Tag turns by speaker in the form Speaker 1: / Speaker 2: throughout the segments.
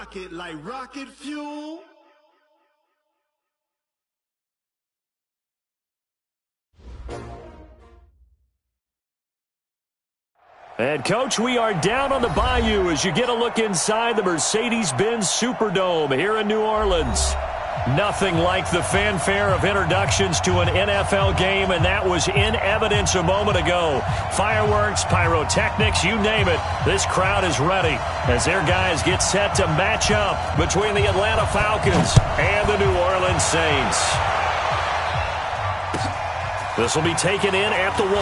Speaker 1: rocket like rocket fuel.
Speaker 2: And, Coach, we are down on the Bayou as you get a look inside the Mercedes-Benz Superdome here in New Orleans. Nothing like the fanfare of introductions to an NFL game, and that was in evidence a moment ago. Fireworks, pyrotechnics, you name it. This crowd is ready as their guys get set to match up between the Atlanta Falcons and the New Orleans Saints. This will be taken in at the 1.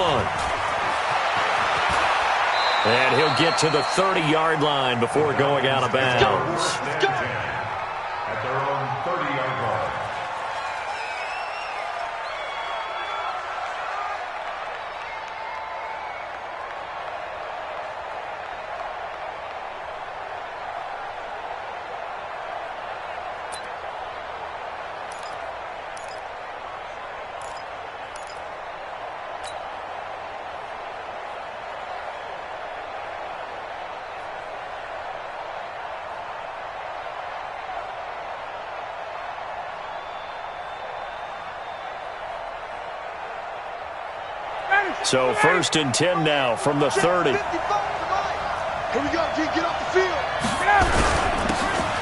Speaker 2: And he'll get to the 30-yard line before going out of bounds.
Speaker 3: At their own 30-yard line.
Speaker 2: So 1st and 10 now from the 30.
Speaker 4: Here we go, G. Get off the field.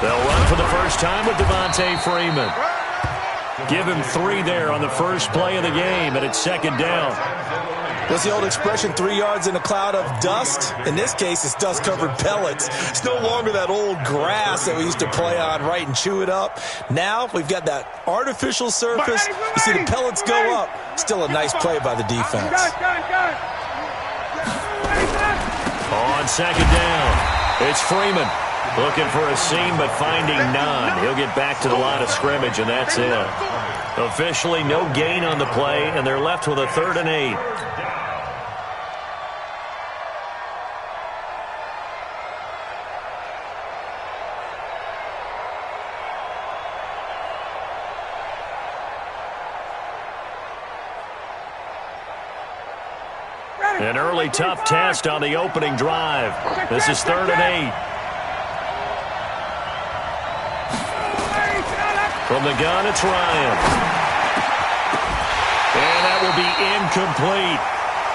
Speaker 2: They'll run for the first time with Devontae Freeman. Give him 3 there on the first play of the game, and it's 2nd down.
Speaker 5: What's the old expression, 3 yards in a cloud of dust? In this case, it's dust-covered pellets. It's no longer that old grass that we used to play on, right, and chew it up. Now we've got that artificial surface. You see the pellets go up. Still a nice play by the defense.
Speaker 2: On 2nd down, it's Freeman. Looking for a seam, but finding none. He'll get back to the line of scrimmage, and that's it. Officially no gain on the play, and they're left with a 3rd and 8. An early tough test on the opening drive. This is 3rd and 8. From the gun, it's Ryan. And that will be incomplete.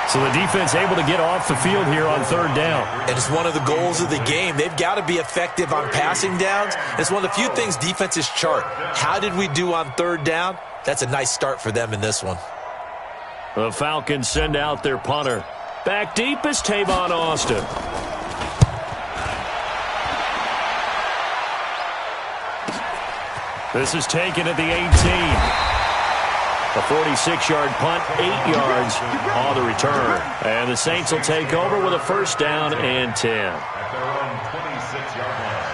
Speaker 2: So the defense able to get off the field here on 3rd down.
Speaker 5: And it's one of the goals of the game. They've got to be effective on passing downs. It's one of the few things defenses chart. How did we do on 3rd down? That's a nice start for them in this one.
Speaker 2: The Falcons send out their punter. Back deep is Tavon Austin. This is taken at the 18. A 46-yard punt, 8 yards on the return. And the Saints will take over with a 1st down and 10.
Speaker 3: At their own 26-yard line.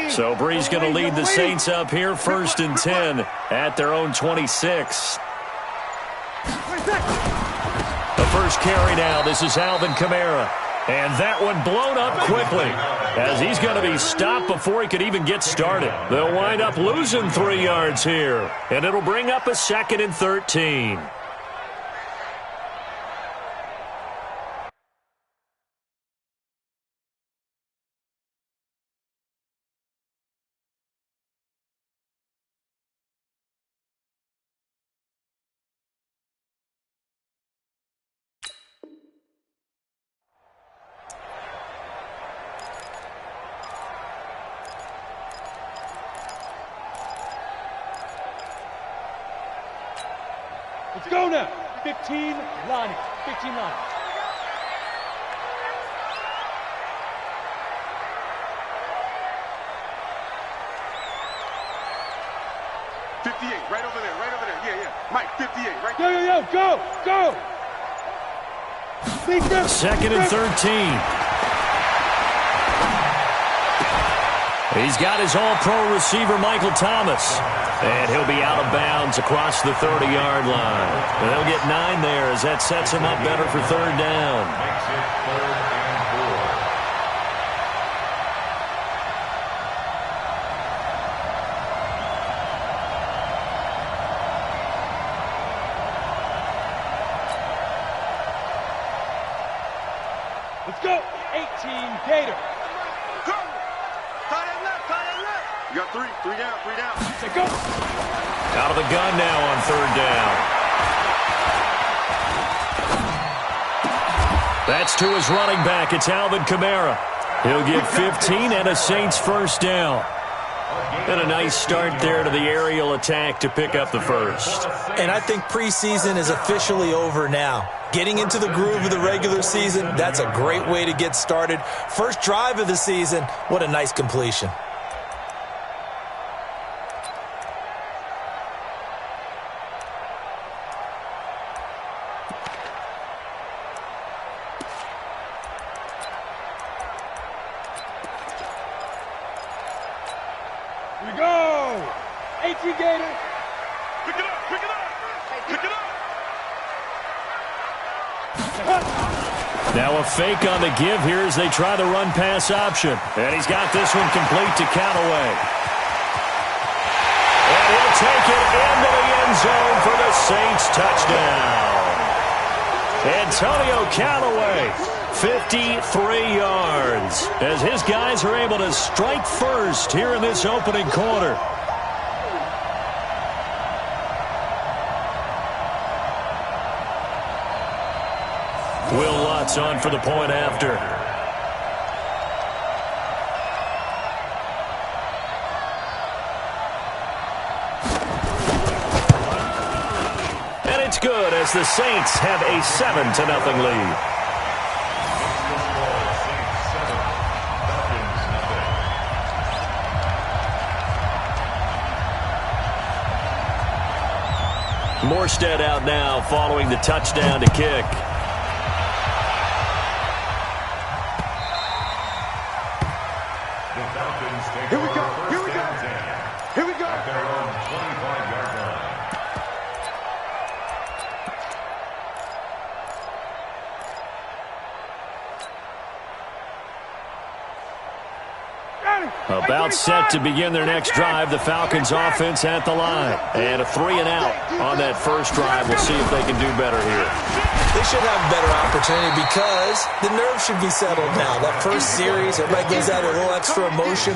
Speaker 2: So Bree's going to lead the Saints up here, 1st and 10 at their own 26. The first carry now. This is Alvin Kamara. And that one blown up quickly as he's going to be stopped before he could even get started. They'll wind up losing 3 yards here, and it'll bring up a 2nd and 13.
Speaker 4: Let's go now. 15 lining. 15 lining. Right over there. Yeah. Mike, 58, right? Yo, go!
Speaker 2: Second and 13. He's got his all-pro receiver, Michael Thomas. And he'll be out of bounds across the 30-yard line. And they'll get 9 there as that sets him up better for third down.
Speaker 3: Makes it 3rd and 4.
Speaker 4: Let's go. 18 Gator. Go. Tie that left. You got 3 down. Say go.
Speaker 2: Out of the gun now on third down. That's to his running back. It's Alvin Kamara. He'll get 15 and a Saints first down. And a nice start there to the aerial attack to pick up the first.
Speaker 5: And I think preseason is officially over now. Getting into the groove of the regular season, that's a great way to get started. First drive of the season, what a nice completion.
Speaker 4: Here we go. 18 Gator. Pick it up.
Speaker 2: Now a fake on the give here as they try the run-pass option. And he's got this one complete to Callaway. And he'll take it into the end zone for the Saints touchdown. Antonio Callaway, 53 yards, as his guys are able to strike first here in this opening quarter. Will Lutz on for the point after. And it's good as the Saints have a 7-0 lead. Morstead out now following the touchdown to kick.
Speaker 4: Here we go.
Speaker 3: At their own 25-yard line.
Speaker 2: About set to begin their next drive. The Falcons offense at the line. And a 3-and-out on that first drive. We'll see if they can do better here.
Speaker 5: They should have a better opportunity because the nerves should be settled now. That first series, everybody goes out with a little extra emotion.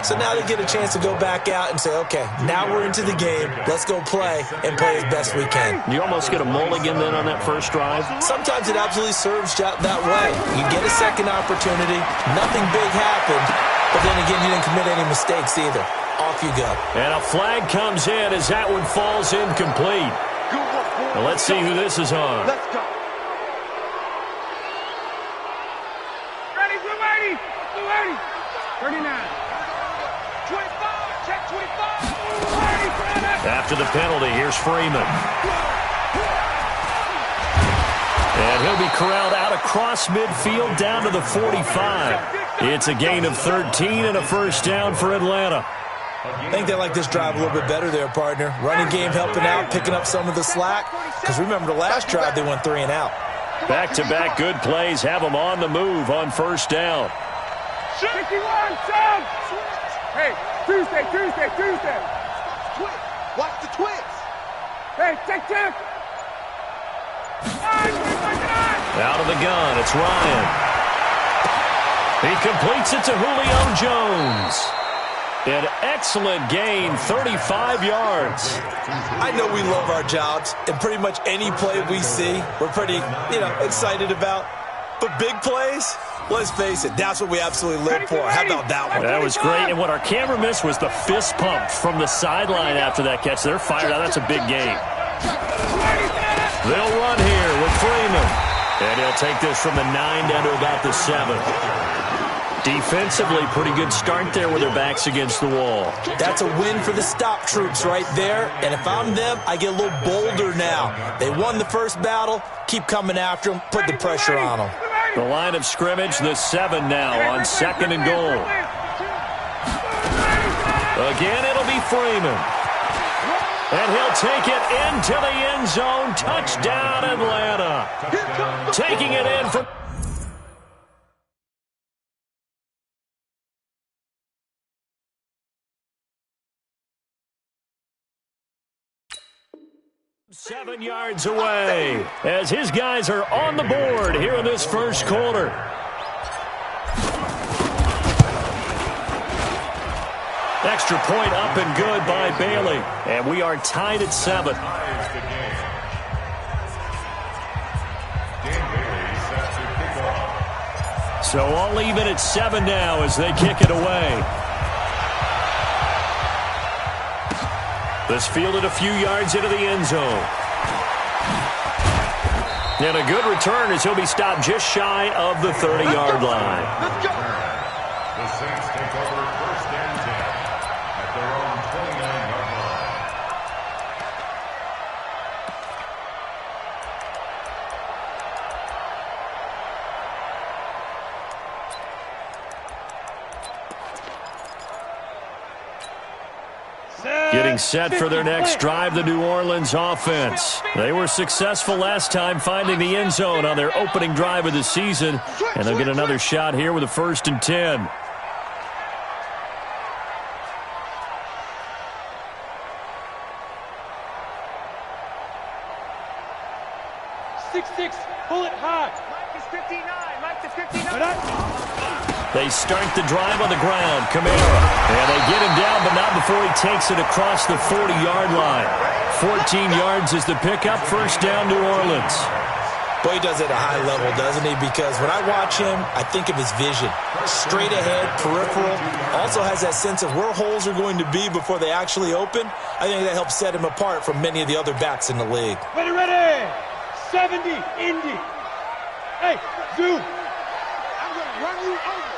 Speaker 5: So now they get a chance to go back out and say, okay, now we're into the game. Let's go play and play as best we can.
Speaker 2: You almost get a mulligan then on that first drive?
Speaker 5: Sometimes it absolutely serves that way. You get a second opportunity. Nothing big happened. But then again, you didn't commit any mistakes either. Off you go.
Speaker 2: And a flag comes in as that one falls incomplete. Now let's see who this is on.
Speaker 4: Let's go. Ready, blue 80. 39. 25, check 25.
Speaker 2: After the penalty, here's Freeman. And he'll be corralled out across midfield down to the 45. It's a gain of 13 and a first down for Atlanta.
Speaker 5: I think they like this drive a little bit better there, partner. Running game helping out, picking up some of the slack. Because remember, the last drive they went 3-and-out.
Speaker 2: Back-to-back good plays have them on the move on first down.
Speaker 4: 51, Sam! Hey, Tuesday. Watch the twits. Hey, check.
Speaker 2: Out of the gun, it's Ryan. He completes it to Julio Jones. An excellent gain, 35 yards.
Speaker 5: I know we love our jobs, and pretty much any play we see, we're pretty, excited about. But big plays, let's face it, that's what we absolutely live for. How about that one?
Speaker 2: That was great, and what our camera missed was the fist pump from the sideline after that catch. They're fired out. That's a big game. They'll run here with Freeman. And he'll take this from the 9 down to about the 7. Defensively, pretty good start there with their backs against the wall.
Speaker 5: That's a win for the stop troops right there. And if I'm them, I get a little bolder now. They won the first battle. Keep coming after them. Put the pressure on them.
Speaker 2: The line of scrimmage, the 7 now on 2nd and goal. Again, it'll be Freeman. And he'll take it into the end zone. Touchdown, Atlanta. Taking it in for... ...7 yards away as his guys are on the board here in this first quarter. Extra point up and good by Bailey. And we are tied at 7. So all even at 7 now as they kick it away. This fielded a few yards into the end zone. And a good return as he'll be stopped just shy of the 30-yard line.
Speaker 3: Let's go. The Saints take over 1st and 10 at their own 29-yard line.
Speaker 2: Getting set for their next drive, the New Orleans offense. They were successful last time finding the end zone on their opening drive of the season, and they'll get another shot here with a 1st and 10.
Speaker 4: Pull it high. Mike is 59. Mike is 59.
Speaker 2: They start the drive on the ground. Kamara. And they get him down, but not before he takes it across the 40-yard line. 14 yards is the pickup. 1st down, New Orleans.
Speaker 5: Boy, he does it at a high level, doesn't he? Because when I watch him, I think of his vision. Straight ahead, peripheral. Also has that sense of where holes are going to be before they actually open. I think that helps set him apart from many of the other backs in the league.
Speaker 4: Ready. 70, Indy. Hey, zoom. I'm going to run you over.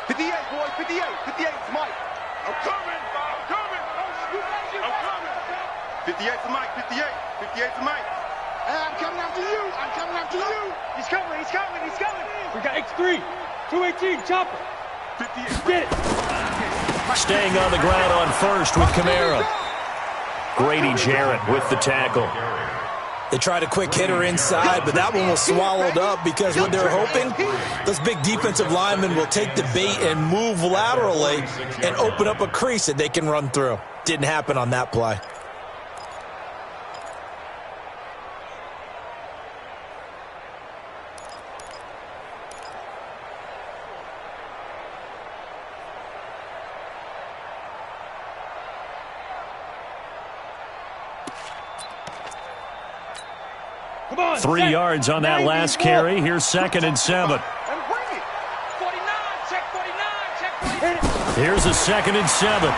Speaker 4: 58, boy, 58. 58 is Mike. I'm coming. 58 to Mike, 58. 58 to Mike. Hey, I'm coming after you. He's coming. We got X3. 218, chopper. 58. Get it.
Speaker 2: Staying on the ground on 1st with Kamara. Grady Jarrett with the tackle.
Speaker 5: They tried a quick hitter inside, but that one was swallowed up because what they're hoping, those big defensive linemen will take the bait and move laterally and open up a crease that they can run through. Didn't happen on that play.
Speaker 2: On, 3 yards on that last carry. Here's 2nd and 7. Here's a 2nd and 7.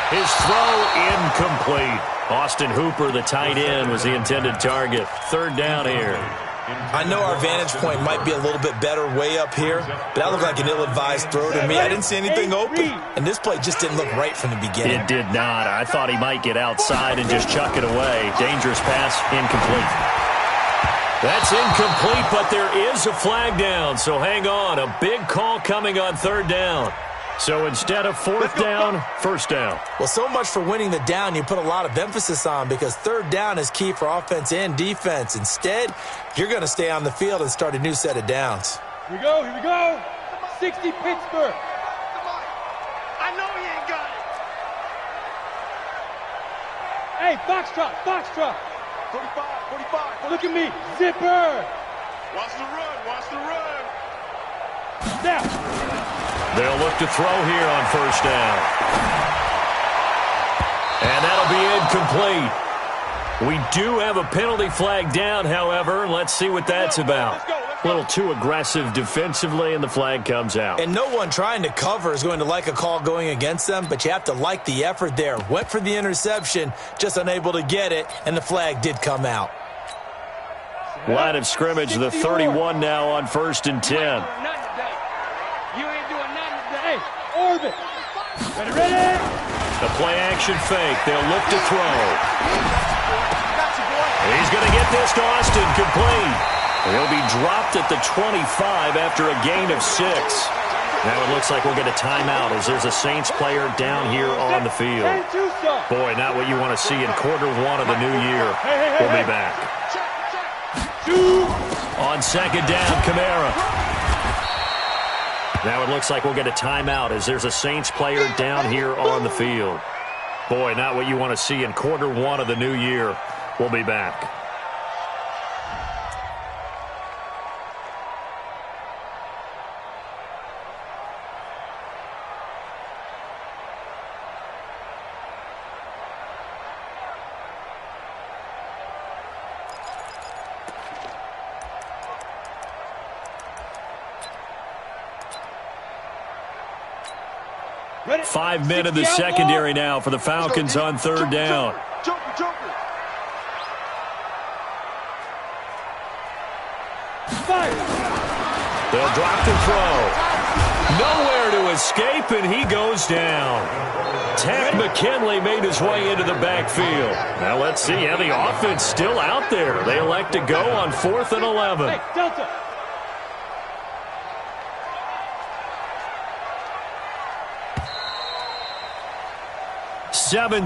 Speaker 2: His throw incomplete. Austin Hooper, the tight end, was the intended target. 3rd down here.
Speaker 5: I know our vantage point might be a little bit better way up here, but that looked like an ill-advised throw to me. I didn't see anything open, and this play just didn't look right from the beginning.
Speaker 2: It did not. I thought he might get outside and just chuck it away. Dangerous pass, incomplete. That's incomplete, but there is a flag down, so hang on. A big call coming on 3rd down. So instead of 4th down, 1st down.
Speaker 5: Well, so much for winning the down you put a lot of emphasis on because 3rd down is key for offense and defense. Instead, you're going to stay on the field and start a new set of downs.
Speaker 4: Here we go. 60 Pittsburgh. I know he ain't got it. Hey, Foxtrot. 45. Look at me. Zipper. Watch the run. Now.
Speaker 2: They'll look to throw here on 1st down. And that'll be incomplete. We do have a penalty flag down, however. Let's see what that's about.
Speaker 4: Let's go.
Speaker 2: A little too aggressive defensively, and the flag comes out.
Speaker 5: And no one trying to cover is going to like a call going against them, but you have to like the effort there. Went for the interception, just unable to get it, and the flag did come out.
Speaker 2: Line of scrimmage, the 31 now on 1st and 10.
Speaker 4: You ain't doing nothing today. Orbit. Ready?
Speaker 2: The play action fake. They'll look to throw. He's going to get this to Austin, complete. He'll be dropped at the 25 after a gain of 6. Now it looks like we'll get a timeout as there's a Saints player down here on the field. Boy, not what you want to see in quarter 1 of the new year. We'll be back. On 2nd down, Kamara. Now it looks like we'll get a timeout as there's a Saints player down here on the field. Boy, not what you want to see in quarter 1 of the new year. We'll be back.
Speaker 4: Ready?
Speaker 2: 5 men in the secondary now for the Falcons on 3rd down.
Speaker 4: Jumper.
Speaker 2: They'll drop the throw. Nowhere to escape, and he goes down. Ted McKinley made his way into the backfield. Now let's see how the offense still out there. They elect to go on 4th and 11.
Speaker 4: Hey, Delta.
Speaker 2: Seven,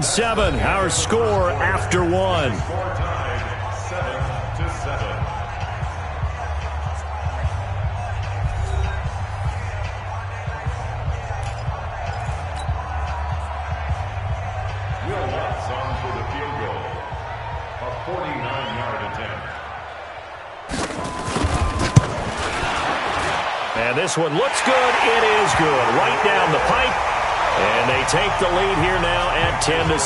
Speaker 2: our score after 1.
Speaker 3: Score tied 7-7. Will Lutz on for the field goal. A 49-yard attempt.
Speaker 2: And this one looks good. It is good. Right down the pipe. And they take the lead here now at 10-7.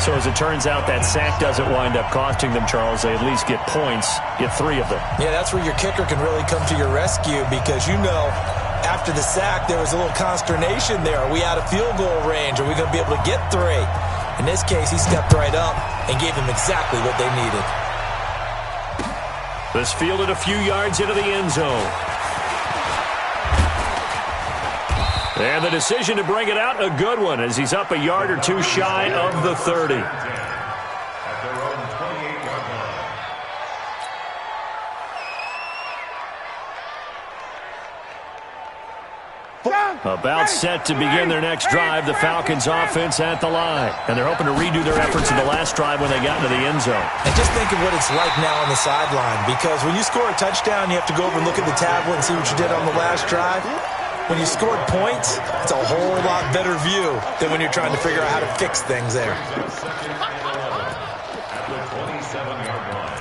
Speaker 2: So as it turns out, that sack doesn't wind up costing them, Charles. They at least get points, get 3 of them.
Speaker 5: Yeah, that's where your kicker can really come to your rescue because, you know, after the sack, there was a little consternation there. Are we out of field goal range? Are we going to be able to get 3? In this case, he stepped right up and gave them exactly what they needed.
Speaker 2: This fielded a few yards into the end zone. And the decision to bring it out, a good one, as he's up a yard or 2 shy of the 30.
Speaker 3: At their own 28-yard line.
Speaker 2: About set to begin their next drive, the Falcons offense at the line. And they're hoping to redo their efforts in the last drive when they got into the end zone.
Speaker 5: And just think of what it's like now on the sideline because when you score a touchdown, you have to go over and look at the tablet and see what you did on the last drive. When you scored points, it's a whole lot better view than when you're trying to figure out how to fix things there.
Speaker 3: At the 27-yard line.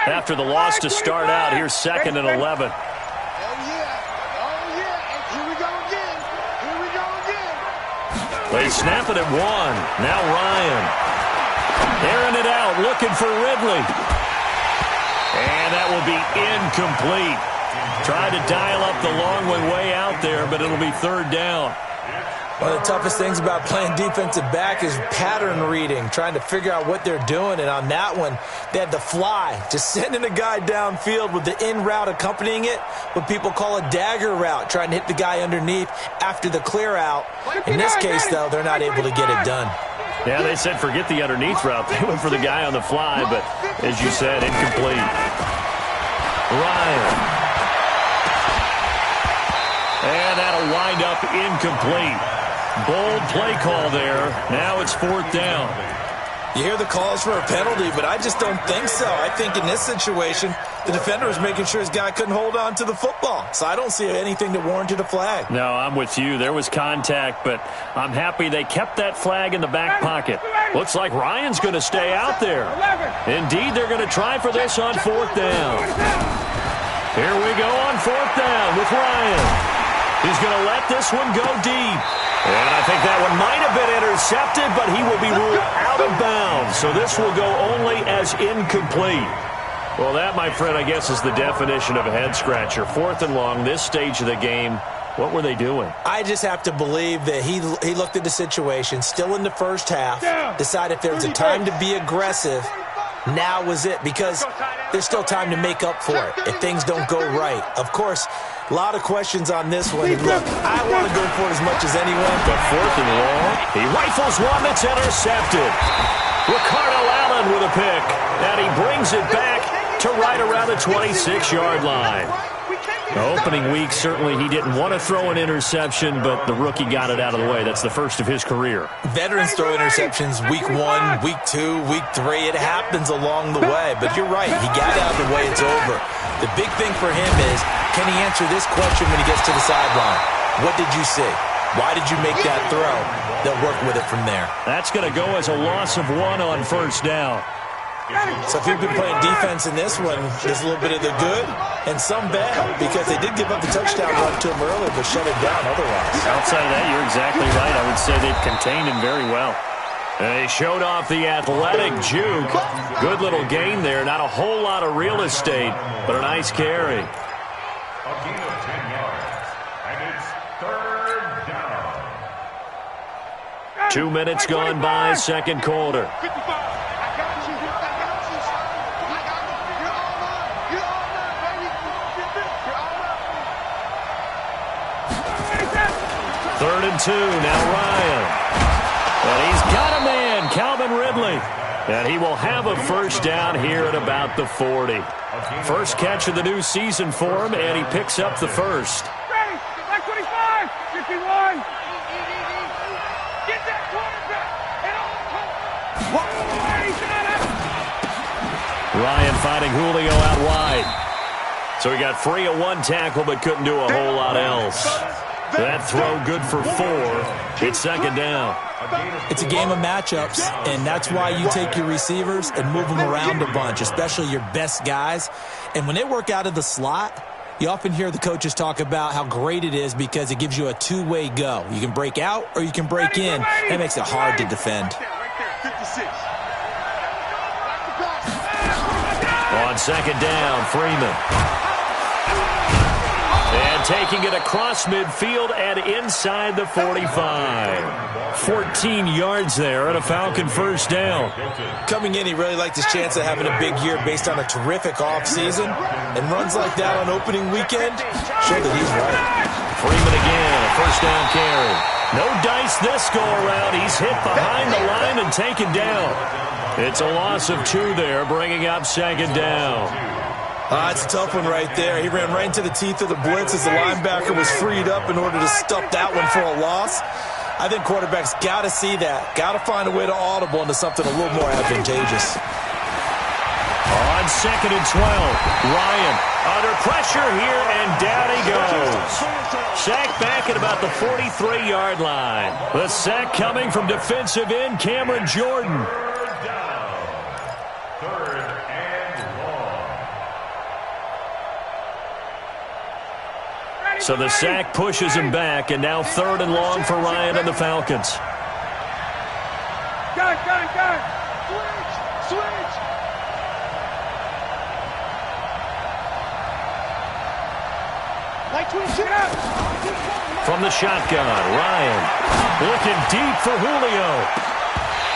Speaker 2: After the loss to start out, here's 2nd and 11.
Speaker 4: Oh, yeah. And here we go again.
Speaker 2: They snap it at 1. Now Ryan. Airing it out, looking for Ridley. And that will be incomplete. Tried to dial up the long one way out there, but it'll be 3rd down.
Speaker 5: One of the toughest things about playing defensive back is pattern reading, trying to figure out what they're doing. And on that one, they had to fly, just sending a guy downfield with the in route accompanying it, what people call a dagger route, trying to hit the guy underneath after the clear out. In this case, though, they're not able to get it done.
Speaker 2: Yeah, they said forget the underneath route. They went for the guy on the fly, but as you said, incomplete. Ryan. And that'll wind up incomplete. Bold play call there. Now it's 4th down.
Speaker 5: You hear the calls for a penalty, but I just don't think so. I think in this situation, the defender was making sure his guy couldn't hold on to the football. So I don't see anything that warranted a flag.
Speaker 2: No, I'm with you. There was contact, but I'm happy they kept that flag in the back pocket. Looks like Ryan's going to stay out there. Indeed, they're going to try for this on 4th down. Here we go on 4th down with Ryan. He's going to let this one go deep. And I think that one might have been intercepted, but he will be ruled out of bounds. So this will go only as incomplete. Well, that, my friend, I guess is the definition of a head-scratcher. 4th and long, this stage of the game. What were they doing?
Speaker 5: I just have to believe that he looked at the situation, still in the first half, decided if there was a time to be aggressive, now was it, because there's still time to make up for it if things don't go right. Of course, a lot of questions on this one. And look, I want to go for it as much as anyone.
Speaker 2: But 4th and long, he rifles one that's intercepted. Ricardo Allen with a pick, and he brings it back to right around the 26-yard line. The opening week, certainly he didn't want to throw an interception, but the rookie got it out of the way. That's the first of his career.
Speaker 5: Veterans throw interceptions week 1, week 2, week 3. It happens along the way. But you're right. He got it out of the way. It's over. The big thing for him is, can he answer this question when he gets to the sideline? What did you see? Why did you make that throw? They'll work with it from there.
Speaker 2: That's going to go as a loss of 1 on 1st down.
Speaker 5: So if you've been playing defense in this one, there's a little bit of the good and some bad, because they did give up the touchdown run to him earlier, but shut it down otherwise.
Speaker 2: Outside of that, you're exactly right. I would say they've contained him very well. They showed off the athletic juke. Good little gain there. Not a whole lot of real estate, but a nice carry.
Speaker 3: A gain of 10 yards, and it's 3rd down.
Speaker 2: 2 minutes gone by, second quarter. 3rd and 2, now Ryan. And he's got a man, Calvin Ridley. And he will have a first down here at about the 40. First catch of the new season for him, and he picks up the first.
Speaker 4: 25, 51. Get that quarterback.
Speaker 2: Ryan finding Julio out wide. So he got free of 1 tackle, but couldn't do a whole lot else. That throw good for 4. It's 2nd down.
Speaker 5: It's a game of matchups, and that's why you take your receivers and move them around a bunch, especially your best guys. And when they work out of the slot, you often hear the coaches talk about how great it is because it gives you a two-way go. You can break out or you can break in. That makes it hard to defend.
Speaker 2: On 2nd down, Freeman. And taking it across midfield and inside the 45. 14 yards there and a Falcon first down.
Speaker 5: Coming in, he really liked his chance of having a big year based on a terrific offseason. And runs like that on opening weekend show that he's right.
Speaker 2: Freeman again, a first down carry. No dice this go around. He's hit behind the line and taken down. It's a loss of 2 there, bringing up 2nd down.
Speaker 5: It's a tough one right there. He ran right into the teeth of the blitz as the linebacker was freed up in order to stuff that one for a loss. I think quarterbacks got to see that. Got to find a way to audible into something a little more advantageous.
Speaker 2: On 2nd and 12, Ryan under pressure here, and down he goes. Sacked back at about the 43-yard line. The sack coming from defensive end Cameron Jordan. So the sack pushes him back, and now 3rd and long for Ryan and the Falcons.
Speaker 4: Got it. Switch.
Speaker 2: From the shotgun, Ryan looking deep for Julio.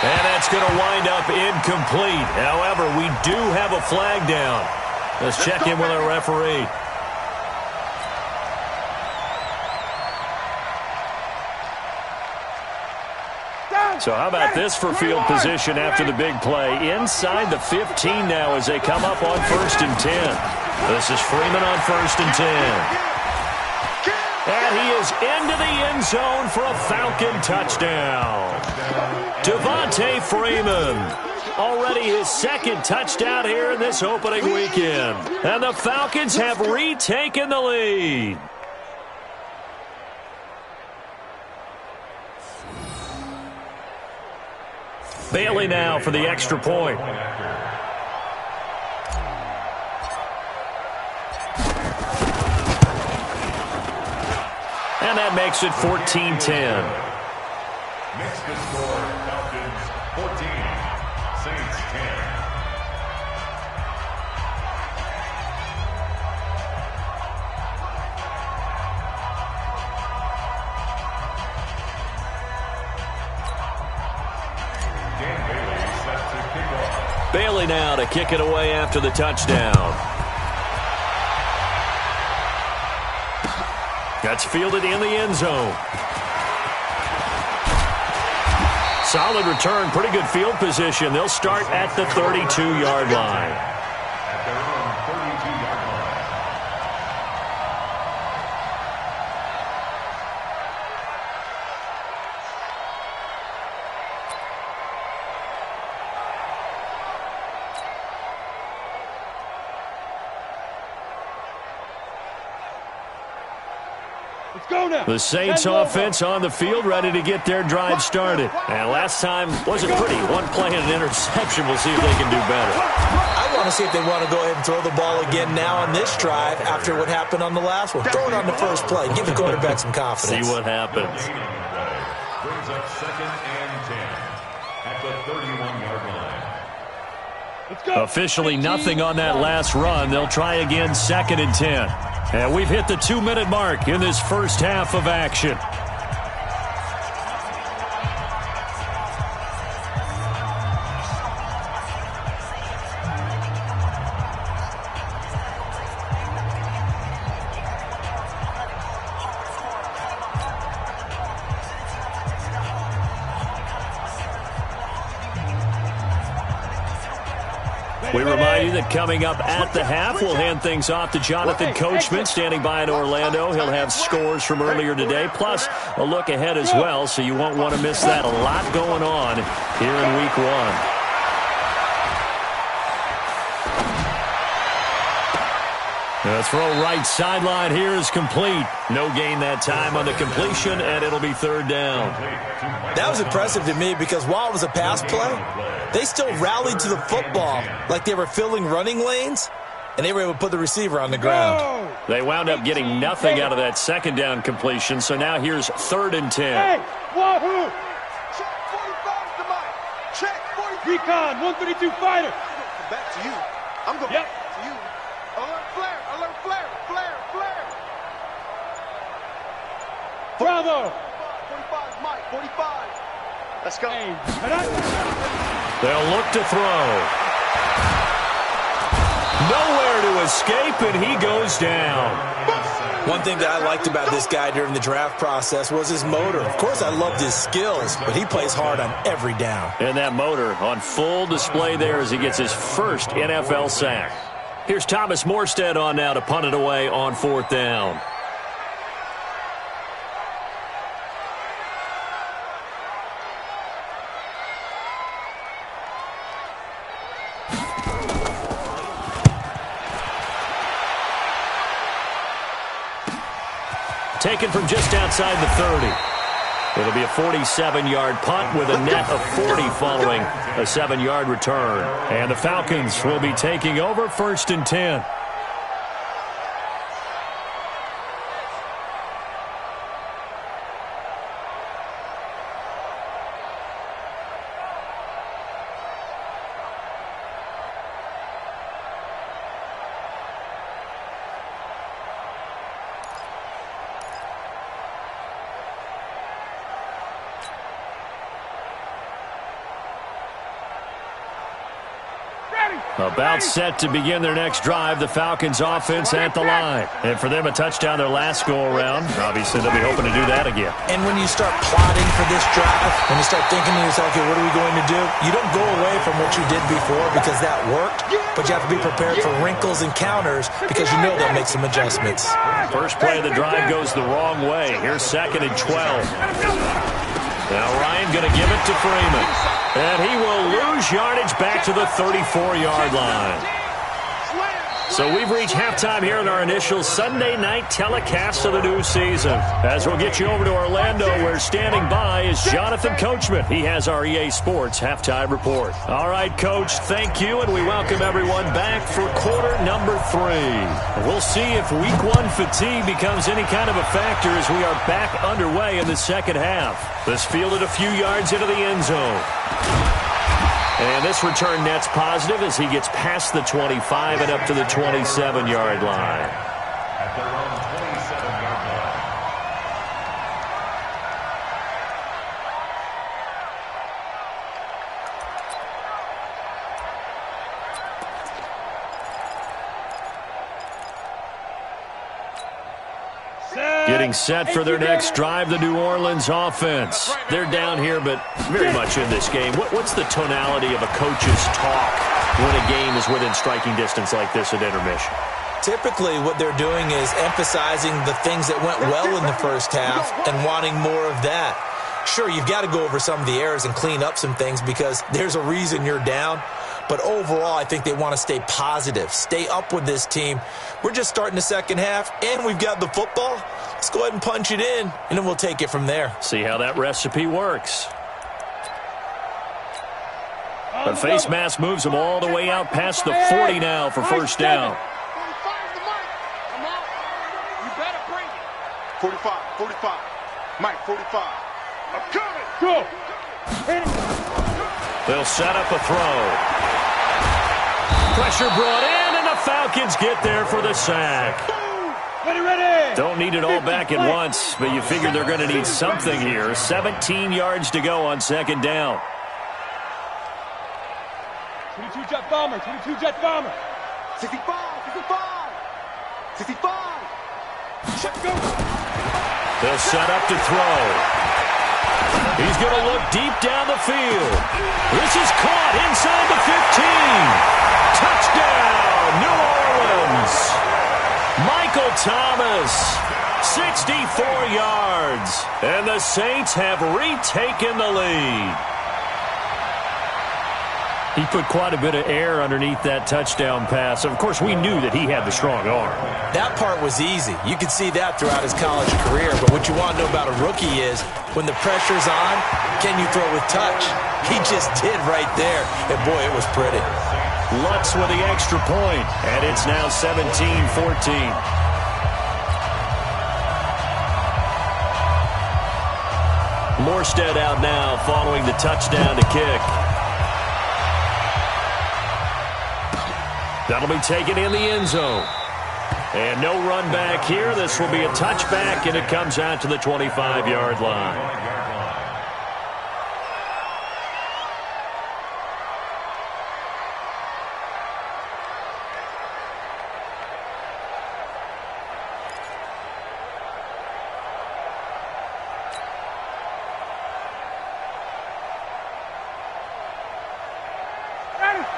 Speaker 2: And that's going to wind up incomplete. However, we do have a flag down. Let's check in with our referee. So how about this for field position after the big play? Inside the 15 now as they come up on 1st and 10. This is Freeman on 1st and 10. And he is into the end zone for a Falcon touchdown. Devontae Freeman, already his second touchdown here in this opening weekend. And the Falcons have retaken the lead. Bailey now for the extra point. And that makes it 14-10.
Speaker 3: Next to score, Falcons 14, Saints 10. Dan Bailey set to kick off.
Speaker 2: Bailey now to kick it away after the touchdown. That's fielded in the end zone. Solid return, pretty good field position. They'll start at the 32-yard line.
Speaker 3: At their own 32-yard line.
Speaker 4: Let's go now.
Speaker 2: The Saints offense on the field, ready to get their drive started. And last time wasn't pretty. One play and an interception. We'll see if they can do better.
Speaker 5: I want to see if they want to go ahead and throw the ball again now on this drive after what happened on the last one. Throw it on the first play. Give the quarterback some confidence.
Speaker 2: See what happens.
Speaker 3: Brings up 2nd and 10 at the 31-yard line.
Speaker 4: Let's go.
Speaker 2: Officially nothing on that last run. They'll try again 2nd and 10. And we've hit the 2-minute mark in this first half of action. We remind you that coming up at the half, we'll hand things off to Jonathan Coachman, standing by in Orlando. He'll have scores from earlier today, plus a look ahead as well, so you won't want to miss that. A lot going on here in Week 1. The throw right sideline here is complete. No gain that time on the completion, and it'll be 3rd down.
Speaker 5: That was impressive to me because while it was a pass play, they still rallied to the football like they were filling running lanes, and they were able to put the receiver on the ground.
Speaker 2: They wound up getting nothing out of that 2nd down completion, so now here's 3rd and 10.
Speaker 4: Hey, wahoo!
Speaker 6: Check 45 to Mike. Check 45.
Speaker 4: Recon, 132 fighter.
Speaker 6: Back to you. I'm going
Speaker 4: Yep.
Speaker 6: back to you. Alert flare, alert flare, flare, flare.
Speaker 4: Bravo.
Speaker 6: 45 is Mike, 45. Let's go.
Speaker 4: Hey,
Speaker 2: They'll look to throw. Nowhere to escape, and he goes down.
Speaker 5: One thing that I liked about this guy during the draft process was his motor. Of course, I loved his skills, but he plays hard on every down.
Speaker 2: And that motor on full display there as he gets his first NFL sack. Here's Thomas Morstead on now to punt it away on 4th down. Taken from just outside the 30. It'll be a 47-yard punt with a net of 40 following a 7-yard return. And the Falcons will be taking over 1st and 10.
Speaker 4: ready.
Speaker 2: About set to begin their next drive, the Falcons offense at the line. And for them, a touchdown their last go-around. Obviously, they'll be hoping to do that again.
Speaker 5: And when you start plotting for this drive, when you start thinking to yourself, okay, what are we going to do? You don't go away from what you did before because that worked, but you have to be prepared for wrinkles and counters because you know they'll make some adjustments.
Speaker 2: First play of the drive goes the wrong way. Here's 2nd and 12. Now Ryan going to give it to Freeman. And he will lose yardage back to the 34-yard line. So we've reached halftime here in our initial Sunday night telecast of the new season. As we'll get you over to Orlando, where standing by is Jonathan Coachman. He has our EA Sports halftime report. All right, Coach, thank you, and we welcome everyone back for quarter number 3. We'll see if week 1 fatigue becomes any kind of a factor as we are back underway in the second half. This fielded a few yards into the end zone. And this return net's positive as he gets past the 25 and up to the 27-yard line.
Speaker 3: At their own 27-yard line.
Speaker 2: Getting set for their next drive, the New Orleans offense. They're down here, but very much in this game. What's the tonality of a coach's talk when a game is within striking distance like this at intermission?
Speaker 5: Typically, what they're doing is emphasizing the things that went well in the first half and wanting more of that. Sure, you've got to go over some of the errors and clean up some things because there's a reason you're down. But overall, I think they want to stay positive, stay up with this team. We're just starting the second half, and we've got the football. Let's go ahead and punch it in, and then we'll take it from there.
Speaker 2: See how that recipe works. The face mask moves them all the way out past the 40 now for first down.
Speaker 6: 45, 45. Mike, 45.
Speaker 4: I'm coming. Go.
Speaker 2: They'll set up a throw. Pressure brought in, and the Falcons get there for the sack.
Speaker 4: Ready.
Speaker 2: Don't need it all back at once, but you figure they're going to need something here. 17 yards to go on second down.
Speaker 4: 22 jet bomber, 22 jet bomber.
Speaker 6: 65, 65. 65.
Speaker 4: Check go.
Speaker 2: They'll set up to throw. He's going to look deep down the field. This is caught inside the 15. Touchdown, New Orleans. Michael Thomas, 64 yards. And the Saints have retaken the lead. He put quite a bit of air underneath that touchdown pass. Of course, we knew that he had the strong arm.
Speaker 5: That part was easy. You could see that throughout his college career. But what you want to know about a rookie is when the pressure's on, can you throw with touch? He just did right there. And, boy, it was pretty.
Speaker 2: Lutz with the extra point, and it's now 17-14. Morstead out now following the touchdown to kick. That'll be taken in the end zone. And no run back here. This will be a touchback, and it comes out to the 25-yard line.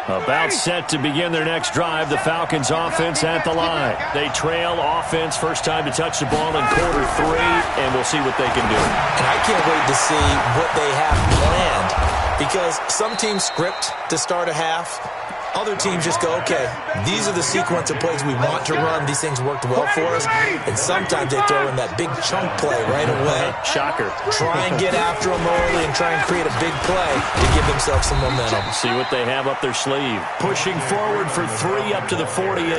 Speaker 2: About set to begin their next drive, the Falcons offense at the line. They trail offense, first time to touch the ball in quarter 3, and we'll see what they can do.
Speaker 5: And I can't wait to see what they have planned because some teams script to start a half. Other teams just go, okay, these are the sequence of plays we want to run. These things worked well for us. And sometimes they throw in that big chunk play right away.
Speaker 2: Shocker.
Speaker 5: Try and get after them early and try and create a big play to give themselves some momentum.
Speaker 2: See what they have up their sleeve. Pushing forward for 3 up to the 48.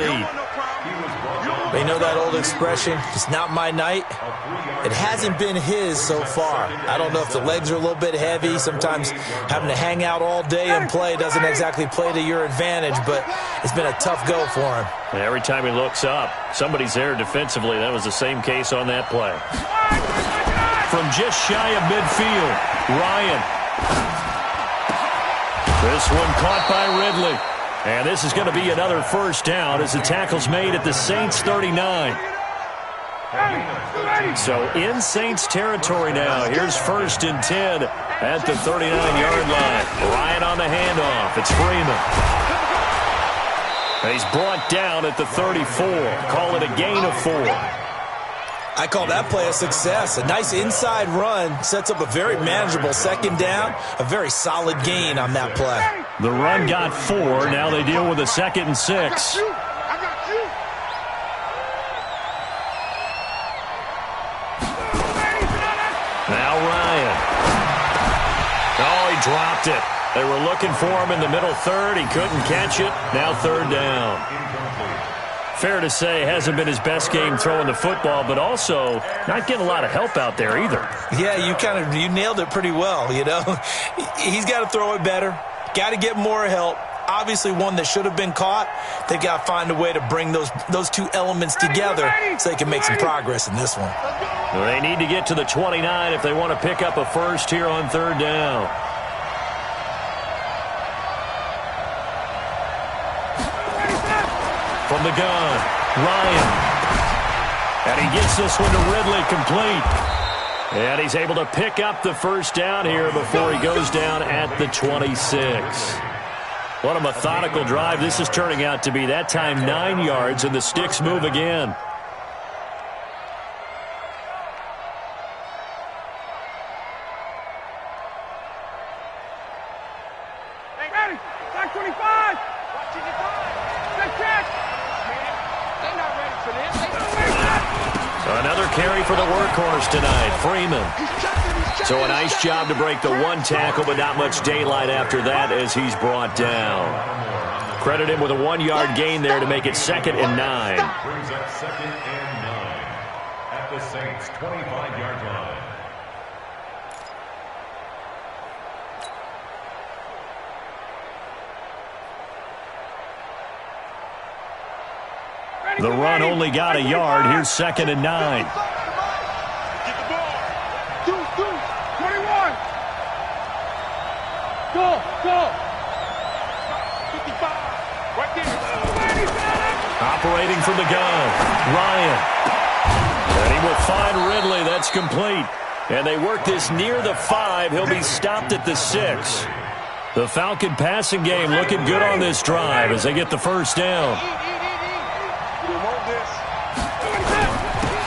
Speaker 5: They know that old expression, it's not my night. It hasn't been his so far. I don't know if the legs are a little bit heavy. Sometimes having to hang out all day and play doesn't exactly play to your advantage, but it's been a tough go for him.
Speaker 2: And every time he looks up, somebody's there defensively. That was the same case on that play. From just shy of midfield, Ryan. This one caught by Ridley. And this is going to be another first down as the tackle's made at the Saints 39. So in Saints territory now. Here's 1st and 10 at the 39-yard line. Ryan on the handoff. It's Freeman. And he's brought down at the 34. Call it a gain of 4.
Speaker 5: I call that play a success. A nice inside run sets up a very manageable 2nd down. A very solid gain on that play.
Speaker 2: The run got 4. Now they deal with a 2nd and 6. Now Ryan. Oh, he dropped it. They were looking for him in the middle third. He couldn't catch it. Now 3rd down. Fair to say, hasn't been his best game throwing the football, but also not getting a lot of help out there either.
Speaker 5: Yeah, you nailed it pretty well, you know. He's got to throw it better. Got to get more help. Obviously one that should have been caught. They've got to find a way to bring those two elements together so they can make some progress in this one.
Speaker 2: Well, they need to get to the 29 if they want to pick up a first here on 3rd down. From the gun, Ryan. And he gets this one to Ridley complete. And he's able to pick up the first down here before he goes down at the 26. What a methodical drive this is turning out to be. That time 9 yards, and the sticks move again. Another carry for the workhorse tonight, Freeman. So a nice job to break the 1 tackle, but not much daylight after that as he's brought down. Credit him with a 1-yard gain there to make it 2nd and 9.
Speaker 3: Brings up 2nd and 9 at the Saints' 25-yard line.
Speaker 2: The run only got a yard. Here's 2nd and 9.
Speaker 4: Get the ball. 21. Go. 55. Right there.
Speaker 2: Operating from the gun, Ryan. And he will find Ridley. That's complete. And they work this near the 5. He'll be stopped at the 6. The Falcon passing game looking good on this drive as they get the first down.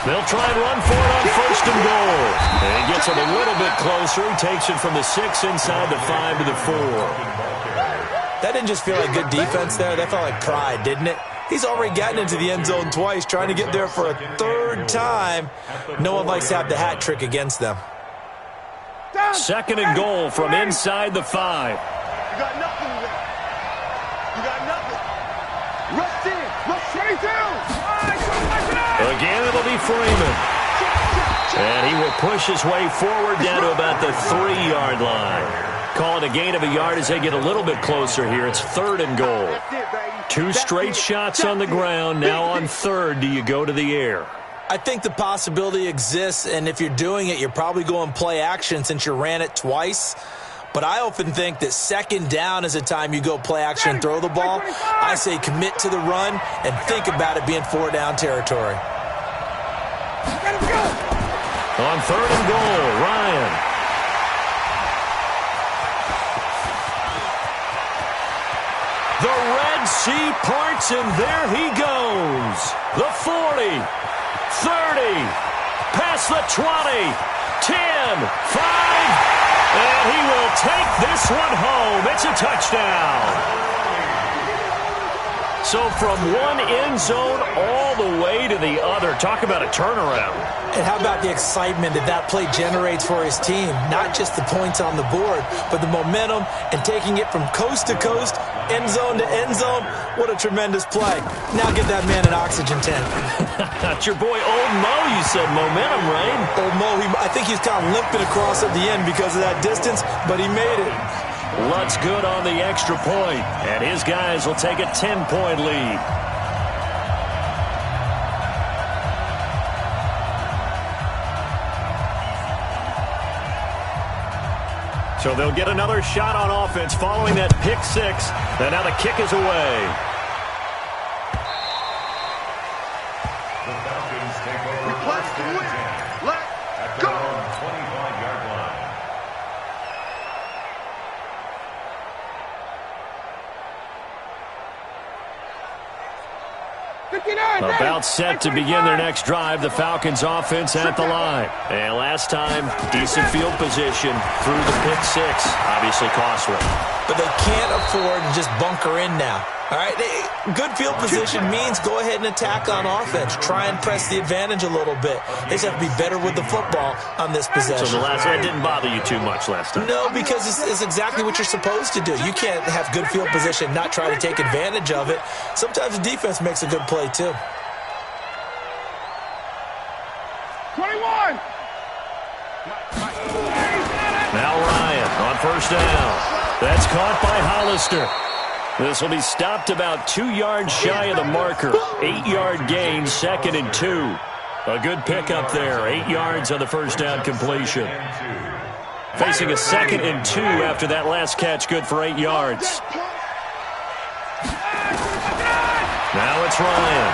Speaker 2: They'll try and run for it on 1st and goal. And he gets it a little bit closer. He takes it from the 6 inside the 5 to the 4.
Speaker 5: That didn't just feel like good defense there. That felt like pride, didn't it? He's already gotten into the end zone twice, trying to get there for a 3rd time. No one likes to have the hat trick against them.
Speaker 2: 2nd and goal from inside the 5.
Speaker 4: You got nothing there. You got nothing. Rush in. Rush 22.
Speaker 2: Again, it'll be Freeman. And he will push his way forward down to about the 3-yard line. Call it a gain of a yard as they get a little bit closer here. It's 3rd and goal. 2 straight shots on the ground. Now on 3rd, do you go to the air?
Speaker 5: I think the possibility exists, and if you're doing it, you're probably going play action since you ran it twice. But I often think that 2nd down is a time you go play action and throw the ball. I say commit to the run and think about it being 4-down territory.
Speaker 2: On 3rd and goal, Ryan. The Red Sea parts, and there he goes. The 40, 30, past the 20, 10, 5, and he will take this one home. It's a touchdown. So from one end zone all the way to the other. Talk about a turnaround.
Speaker 5: And how about the excitement that play generates for his team? Not just the points on the board, but the momentum and taking it from coast to coast, end zone to end zone. What a tremendous play. Now get that man an oxygen tank.
Speaker 2: That's your boy Old Mo, you said. Momentum, right?
Speaker 5: Old Mo, I think he's kind of limping across at the end because of that distance, but he made it.
Speaker 2: Lutz good on the extra point, and his guys will take a 10-point lead. So they'll get another shot on offense following that pick six. And now the kick is away.
Speaker 3: The Falcons take over
Speaker 6: Request to win. Let's
Speaker 3: at
Speaker 6: go.
Speaker 3: their own 25-yard line.
Speaker 2: About set to begin their next drive, the Falcons offense at the line. And last time, decent field position through the pick six. Obviously costly.
Speaker 5: But they can't afford to just bunker in now. All right, good field position means go ahead and attack on offense. Try and press the advantage a little bit. They just have to be better with the football on this possession.
Speaker 2: So the last one didn't bother you too much last time?
Speaker 5: No, because it's exactly what you're supposed to do. You can't have good field position, not try to take advantage of it. Sometimes the defense makes a good play, too.
Speaker 6: 21.
Speaker 2: Now Ryan on first down. That's caught by Hollister. This will be stopped about 2 yards shy of the marker. 8-yard gain, 2nd and 2. A good pickup there. 8 yards on the first down completion. Facing a 2nd and 2 after that last catch, good for 8 yards. Now it's Ryan.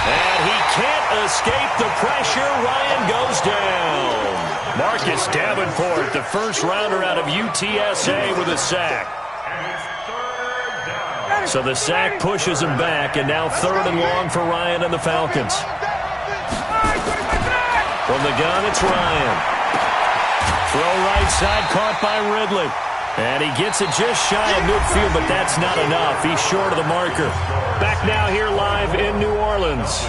Speaker 2: And he can't escape the pressure. Ryan goes down. Marcus Davenport, the first rounder out of UTSA with a sack. So the sack pushes him back, and now 3rd and long for Ryan and the Falcons. From the gun, it's Ryan. Throw right side, caught by Ridley. And he gets it just shy of midfield, but that's not enough. He's short of the marker. Back now here live in New Orleans.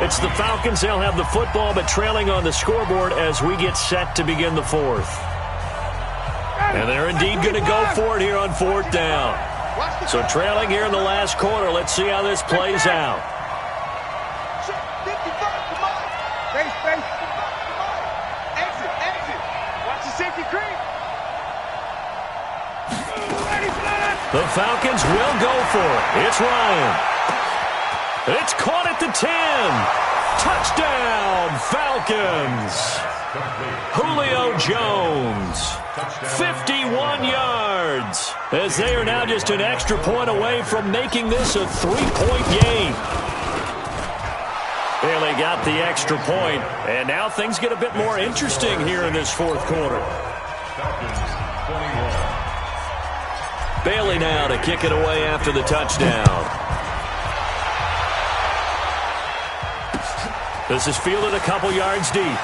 Speaker 2: It's the Falcons. They'll have the football, but trailing on the scoreboard as we get set to begin the 4th. And they're indeed going to go for it here on 4th down. So trailing here in the last quarter. Let's see how this plays out.
Speaker 6: 55, come on. Base. Exit. Watch the safety creep.
Speaker 2: The Falcons will go for it. It's Ryan. It's caught at the 10. Touchdown, Falcons. Julio Jones, 51 yards, as they are now just an extra point away from making this a 3-point game. Bailey got the extra point, and now things get a bit more interesting here in this 4th quarter. Bailey now to kick it away after the touchdown. This is fielded a couple yards deep. And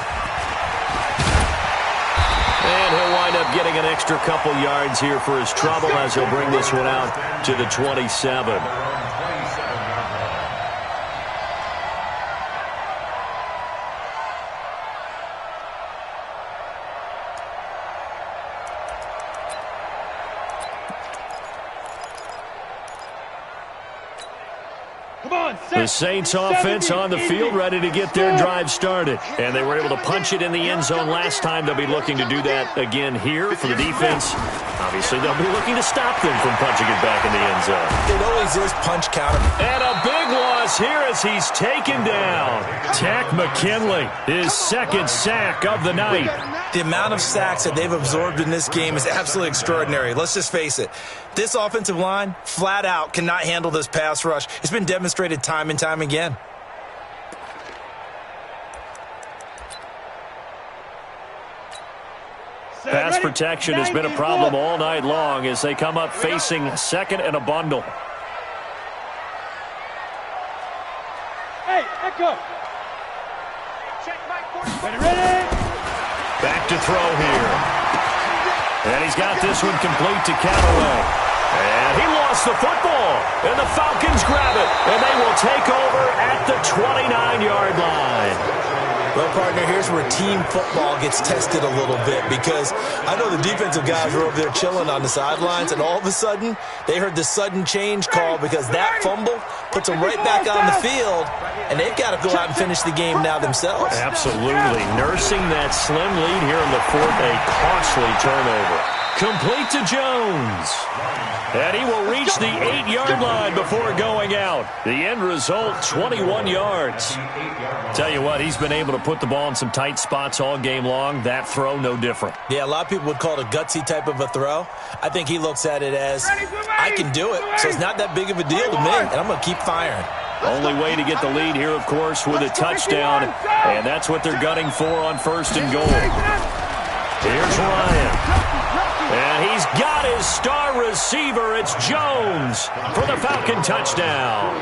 Speaker 2: he'll wind up getting an extra couple yards here for his trouble as he'll bring this one out to the 27. The Saints offense on the field, ready to get their drive started. And they were able to punch it in the end zone last time. They'll be looking to do that again here for the defense. Obviously, they'll be looking to stop them from punching it back in the end zone.
Speaker 5: It always is punch counter.
Speaker 2: And a big loss here as he's taken down. Tack McKinley, his 2nd sack of the night.
Speaker 5: The amount of sacks that they've absorbed in this game is absolutely extraordinary. Let's just face it. This offensive line, flat out, cannot handle this pass rush. It's been demonstrated time and time again.
Speaker 2: Pass protection has been a problem all night long as they come up facing 2nd and a bundle.
Speaker 4: Hey, Echo. Ready?
Speaker 2: Back to throw here. And he's got this one complete to Callaway. And he lost the football. And the Falcons grab it. And they will take over at the 29-yard line.
Speaker 5: Well, partner, here's where team football gets tested a little bit because I know the defensive guys were over there chilling on the sidelines, and all of a sudden, they heard the sudden change call because that fumble puts them right back on the field, and they've got to go out and finish the game now themselves.
Speaker 2: Absolutely. Nursing that slim lead here in the 4th, a costly turnover. Complete to Jones. And he will reach the 8-yard line before going out. The end result, 21 yards. Tell you what, he's been able to put the ball in some tight spots all game long. That throw, no different.
Speaker 5: Yeah, a lot of people would call it a gutsy type of a throw. I think he looks at it as, I can do it, so it's not that big of a deal to me, and I'm going to keep firing.
Speaker 2: Only way to get the lead here, of course, with a touchdown, and that's what they're gunning for on 1st and goal. Here's Ryan. And he's got his star receiver. It's Jones for the Falcon touchdown.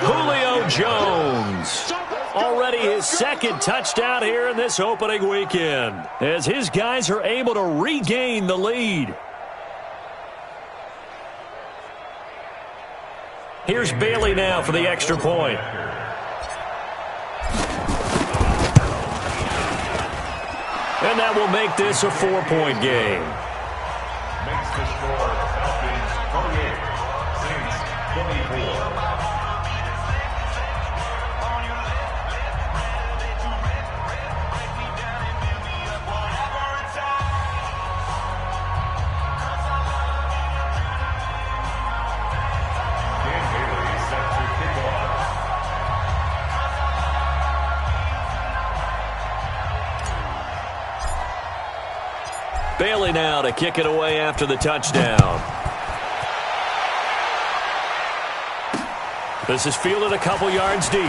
Speaker 2: Julio Jones. Already his 2nd touchdown here in this opening weekend, as his guys are able to regain the lead. Here's Bailey now for the extra point. And that will make this a 4-point game.
Speaker 3: Makes the score Falcons 48, Saints 24.
Speaker 2: Bailey now to kick it away after the touchdown. This is fielded a couple yards deep.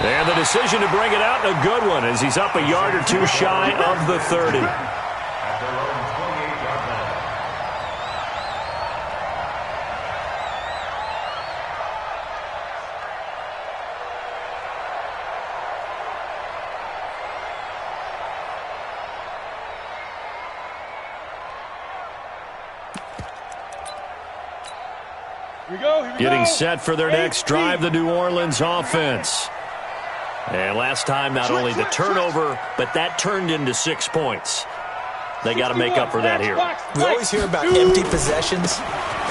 Speaker 2: And the decision to bring it out, a good one, as he's up a yard or two shy of the 30.
Speaker 3: At their own 28-yard line.
Speaker 2: Getting set for their next drive, the New Orleans offense. And last time, not only the turnover, but that turned into 6 points. They got to make up for that here.
Speaker 5: We always hear about empty possessions,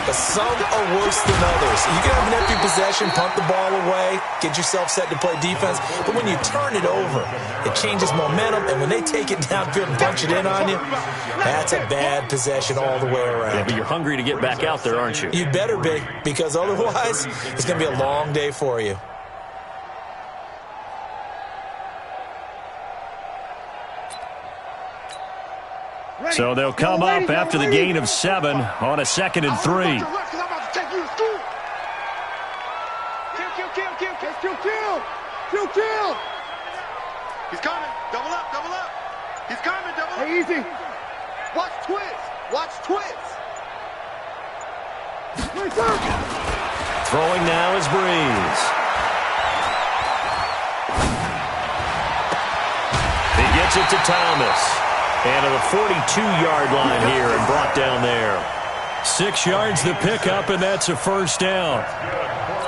Speaker 5: but some are worse than others. You can have an empty possession, punt the ball away, get yourself set to play defense, but when you turn it over, it changes momentum, and when they take it downfield and punch it in on you, that's a bad possession all the way around.
Speaker 2: Yeah, but you're hungry to get back out there, aren't you?
Speaker 5: You better be, because otherwise, it's going to be a long day for you.
Speaker 2: So they'll come up after the gain of 7 on a 2nd and 3.
Speaker 6: Kill. He's coming. Double up. He's coming. Double up.
Speaker 4: Hey, easy.
Speaker 6: Watch twist.
Speaker 2: Throwing now is Breeze. He gets it to Thomas. And to the 42-yard line here and brought down there. 6 yards the pickup, and that's a 1st down.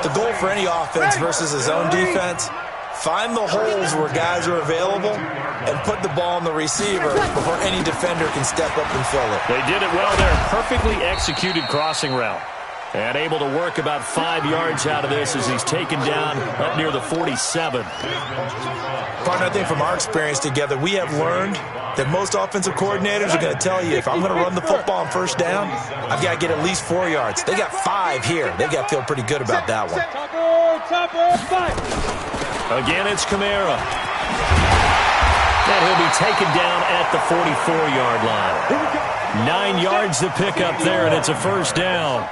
Speaker 5: The goal for any offense versus his own defense, find the holes where guys are available and put the ball in the receiver before any defender can step up and fill it.
Speaker 2: They did it well there. Perfectly executed crossing route. And able to work about 5 yards out of this as he's taken down up near the 47.
Speaker 5: Partner, I think from our experience together, we have learned that most offensive coordinators are going to tell you, if I'm going to run the football on 1st down, I've got to get at least 4 yards. They got 5 here. They've got to feel pretty good about that one.
Speaker 2: Again, it's Kamara. And he'll be taken down at the 44-yard line. 9 yards the pickup there, and it's a 1st down.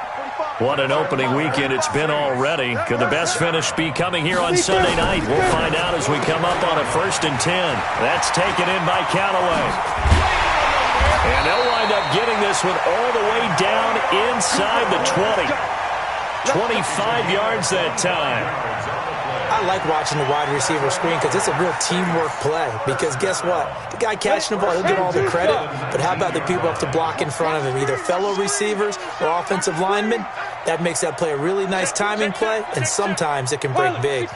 Speaker 2: What an opening weekend it's been already. Could the best finish be coming here on Sunday night? We'll find out as we come up on a 1st and 10. That's taken in by Callaway. And they'll wind up getting this one all the way down inside the 20. 25 yards that time.
Speaker 5: I like watching the wide receiver screen because it's a real teamwork play. Because guess what? The guy catching the ball, he'll get all the credit. But how about the people up to block in front of him, either fellow receivers or offensive linemen? That makes that play a really nice timing play, and sometimes it can break big.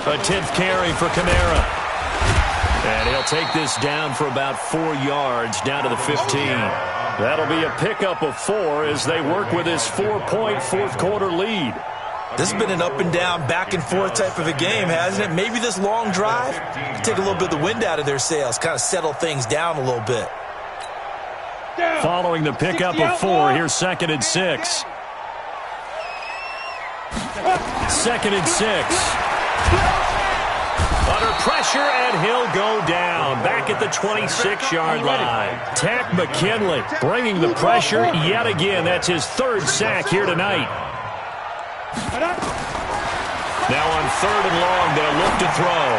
Speaker 2: A 10th carry for Kamara. And he'll take this down for about 4 yards, down to the 15. That'll be a pickup of 4 as they work with this 4-point 4th quarter lead.
Speaker 5: This has been an up and down, back and forth type of a game, hasn't it? Maybe this long drive can take a little bit of the wind out of their sails, kind of settle things down a little bit.
Speaker 2: Following the pickup of 4, here's 2nd and 6. 2nd and 6. Under pressure, and he'll go down. Back at the 26-yard line. Tack McKinley bringing the pressure yet again. That's his 3rd sack here tonight. Now on 3rd and long, they'll look to throw.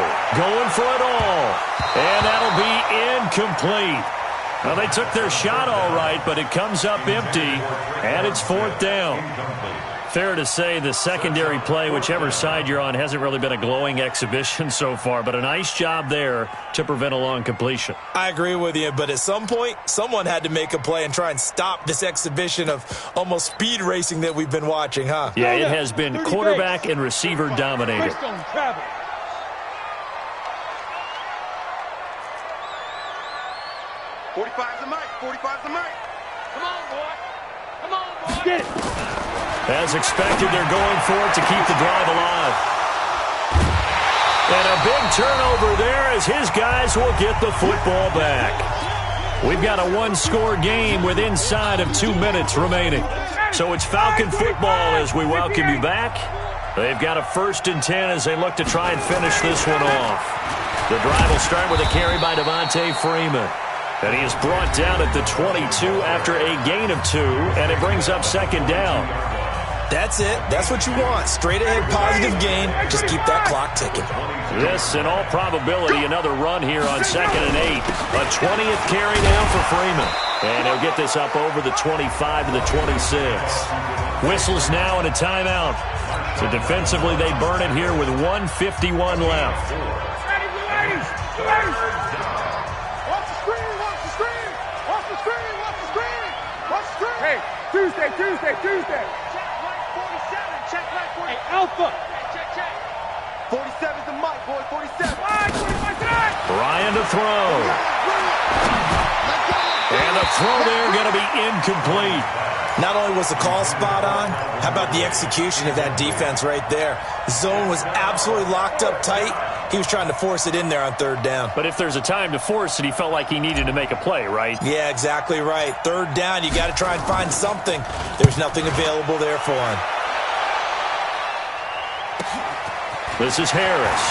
Speaker 2: Going for it all. And that'll be incomplete. Well, they took their shot all right, but it comes up empty, and it's 4th down. Fair to say the secondary play, whichever side you're on, hasn't really been a glowing exhibition so far, but a nice job there to prevent a long completion.
Speaker 5: I agree with you, but at some point, someone had to make a play and try and stop this exhibition of almost speed racing that we've been watching, huh?
Speaker 2: Yeah, it has been quarterback and receiver dominated.
Speaker 6: 45's the mic. 45's the mic.
Speaker 4: Come on, boy. Come on, boy. Get it.
Speaker 2: As expected, they're going for it to keep the drive alive. And a big turnover there as his guys will get the football back. We've got a one-score game with inside of 2 minutes remaining. So it's Falcon football as we welcome you back. They've got a 1st and 10 as they look to try and finish this one off. The drive will start with a carry by Devontae Freeman. And he is brought down at the 22 after a gain of 2, and it brings up 2nd down.
Speaker 5: That's it. That's what you want. Straight ahead positive gain. Just keep that clock ticking.
Speaker 2: This, in all probability, another run here on 2nd and 8. A 20th carry now for Freeman. And he'll get this up over the 25 to the 26. Whistles now and a timeout. So defensively, they burn it here with 1:51 left.
Speaker 4: Hey, Tuesday. Check right 47. Check right 47. Hey, Alpha. Check.
Speaker 6: 47's the mic, boy. 47.
Speaker 2: Ryan to throw. And the throw there going to be incomplete.
Speaker 5: Not only was the call spot on, how about the execution of that defense right there? The zone was absolutely locked up tight. He was trying to force it in there on 3rd down.
Speaker 2: But if there's a time to force it, he felt like he needed to make a play, right?
Speaker 5: Yeah, exactly right. 3rd down, you got to try and find something. There's nothing available there for him.
Speaker 2: This is Harris.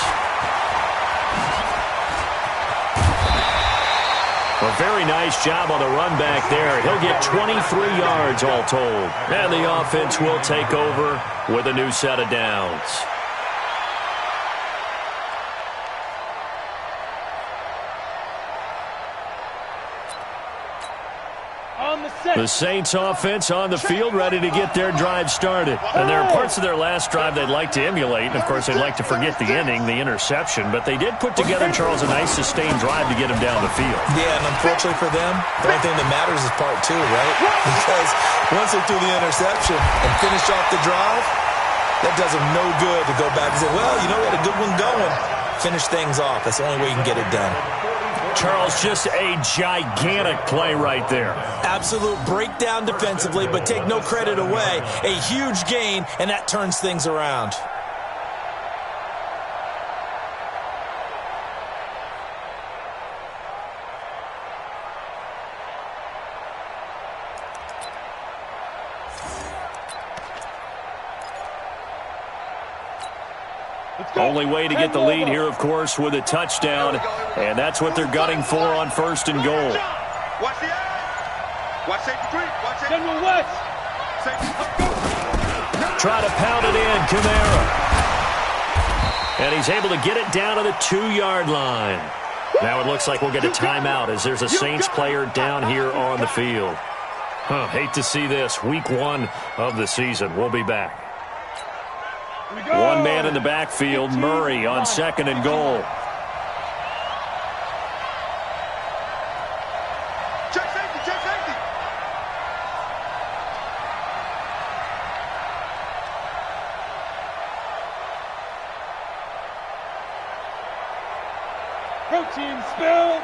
Speaker 2: A very nice job on the run back there. He'll get 23 yards all told. And the offense will take over with a new set of downs. The Saints offense on the field, ready to get their drive started. And there are parts of their last drive they'd like to emulate. And, of course, they'd like to forget the ending, the interception. But they did put together, Charles, a nice sustained drive to get him down the field.
Speaker 5: Yeah, and unfortunately for them, the only thing that matters is part 2, right? Because once they threw the interception and finished off the drive, that does them no good to go back and say, well, you know, we had a good one going. Finish things off. That's the only way you can get it done.
Speaker 2: Charles, just a gigantic play right there.
Speaker 5: Absolute breakdown defensively, but take no credit away. A huge gain, and that turns things around.
Speaker 2: Only way to get the lead here, of course, with a touchdown. And that's what they're gunning for on 1st and goal.
Speaker 6: Watch the eye. Watch safety 3. Watch safety.
Speaker 4: General West.
Speaker 2: Try to pound it in, Kamara. And he's able to get it down to the 2-yard line. Now it looks like we'll get a timeout as there's a Saints player down here on the field. Hate to see this. Week 1 of the season. We'll be back. One man in the backfield, Murray on 2nd and goal.
Speaker 6: Check safety. Check safety.
Speaker 4: Protein spill.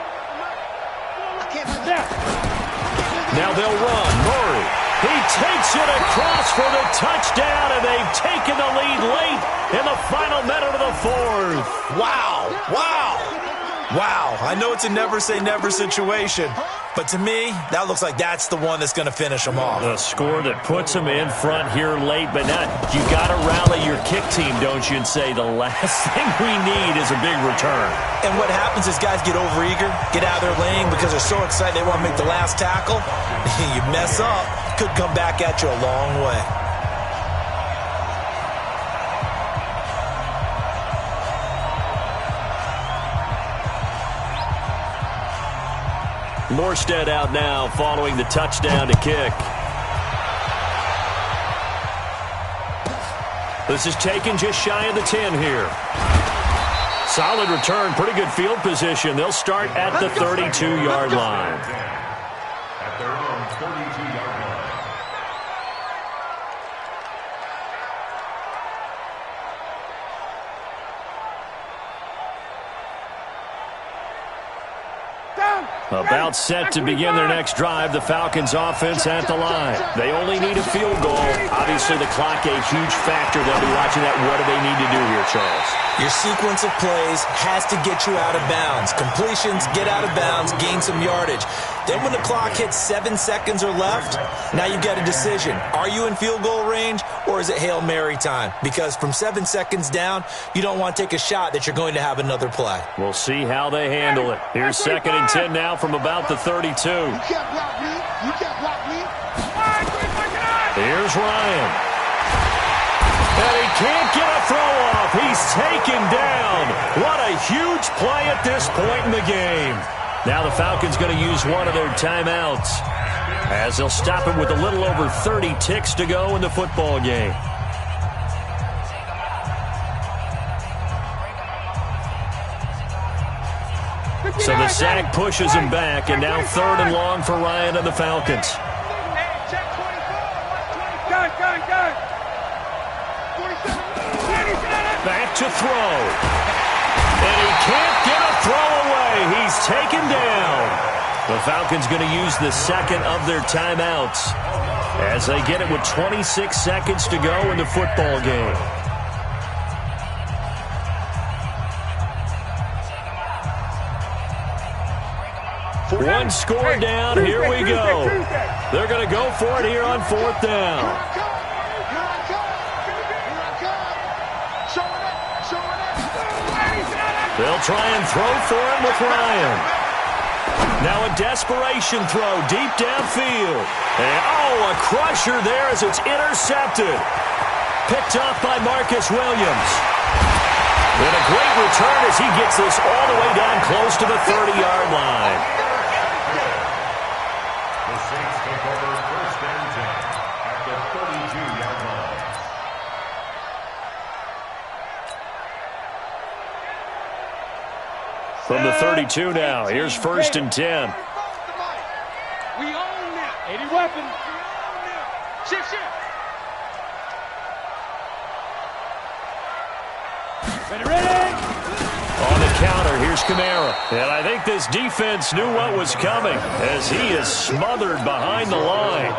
Speaker 2: Now they'll run. Murray He takes it across for the touchdown, and they've taken the lead late in the final minute of the fourth.
Speaker 5: Wow. Wow. I know it's a never-say-never situation, but to me, that looks like that's the one that's going to finish them off.
Speaker 2: The score that puts them in front here late, but now you got to rally your kick team, don't you, and say the last thing we need is a big return.
Speaker 5: And what happens is guys get overeager, get out of their lane because they're so excited they want to make the last tackle. You mess up, could come back at you a long way.
Speaker 2: Norstead out now following the touchdown to kick. This is taken just shy of the 10 here. Solid return, pretty good field position. They'll start at the 32-yard line.
Speaker 3: At their own 32-yard line.
Speaker 2: About set to begin their next drive, the Falcons offense at the line. They only need a field goal. Obviously, the clock a huge factor. They'll be watching that. What do they need to do here, Charles?
Speaker 5: Your sequence of plays has to get you out of bounds. Completions, get out of bounds, gain some yardage. Then when the clock hits 7 seconds or left, now you've got a decision. Are you in field goal range or is it Hail Mary time? Because from 7 seconds down, you don't want to take a shot that you're going to have another play.
Speaker 2: We'll see how they handle it. Here's 2nd and 10 now from about the 32.
Speaker 6: You can't block me. You can't block me.
Speaker 2: Here's Ryan. And he can't get a throw off. He's taken down. What a huge play at this point in the game. Now the Falcons going to use one of their timeouts as they'll stop it with a little over 30 ticks to go in the football game. So the sack pushes him back, and now 3rd and long for Ryan and the Falcons. Back to throw. And he can't get a throw away. He's taken down. The Falcons going to use the 2nd of their timeouts as they get it with 26 seconds to go in the football game. One score down. Here we go. They're going to go for it here on 4th down. They'll try and throw for him with Ryan. Now a desperation throw deep downfield. And, a crusher there as it's intercepted. Picked off by Marcus Williams. And a great return as he gets this all the way down close to the 30-yard line.
Speaker 3: The Saints take over 1st and 10 at the 32-yard line.
Speaker 2: From the 32 now, here's 1st and 10.
Speaker 4: We own now. 80 weapons. Shift. Ready.
Speaker 2: On the counter, here's Kamara. And I think this defense knew what was coming as he is smothered behind the line.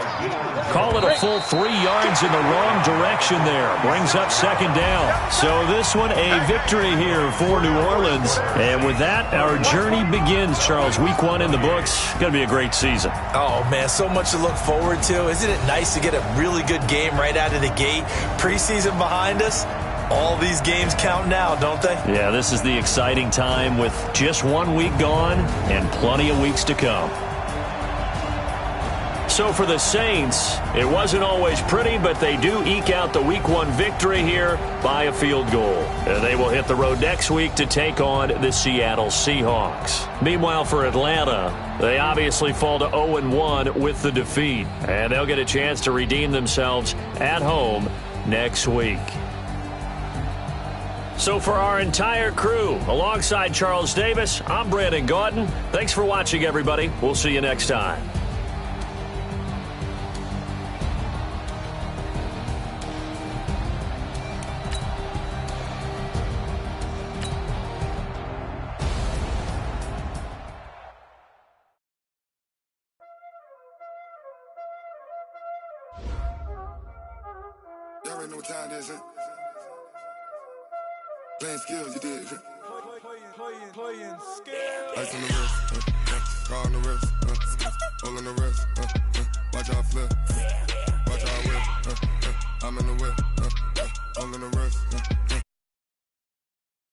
Speaker 2: Call it a full 3 yards in the wrong direction there. Brings up 2nd down. So this one a victory here for New Orleans. And with that, our journey begins, Charles. Week 1 in the books. Going to be a great season.
Speaker 5: Oh, man, so much to look forward to. Isn't it nice to get a really good game right out of the gate? Preseason behind us. All these games count now, don't they?
Speaker 2: Yeah, this is the exciting time with just 1 week gone and plenty of weeks to come. So for the Saints, it wasn't always pretty, but they do eke out the Week 1 victory here by a field goal. And they will hit the road next week to take on the Seattle Seahawks. Meanwhile, for Atlanta, they obviously fall to 0-1 with the defeat. And they'll get a chance to redeem themselves at home next week. So for our entire crew, alongside Charles Davis, I'm Brandon Gaudin. Thanks for watching, everybody. We'll see you next time.
Speaker 1: already know what time it is, huh? Playing skills, you did.
Speaker 7: Playing skills.
Speaker 1: Ice on the wrist, car on the wrist, hole on the wrist, watch how I flip, watch how I whip, I'm in the whip, hole on the wrist,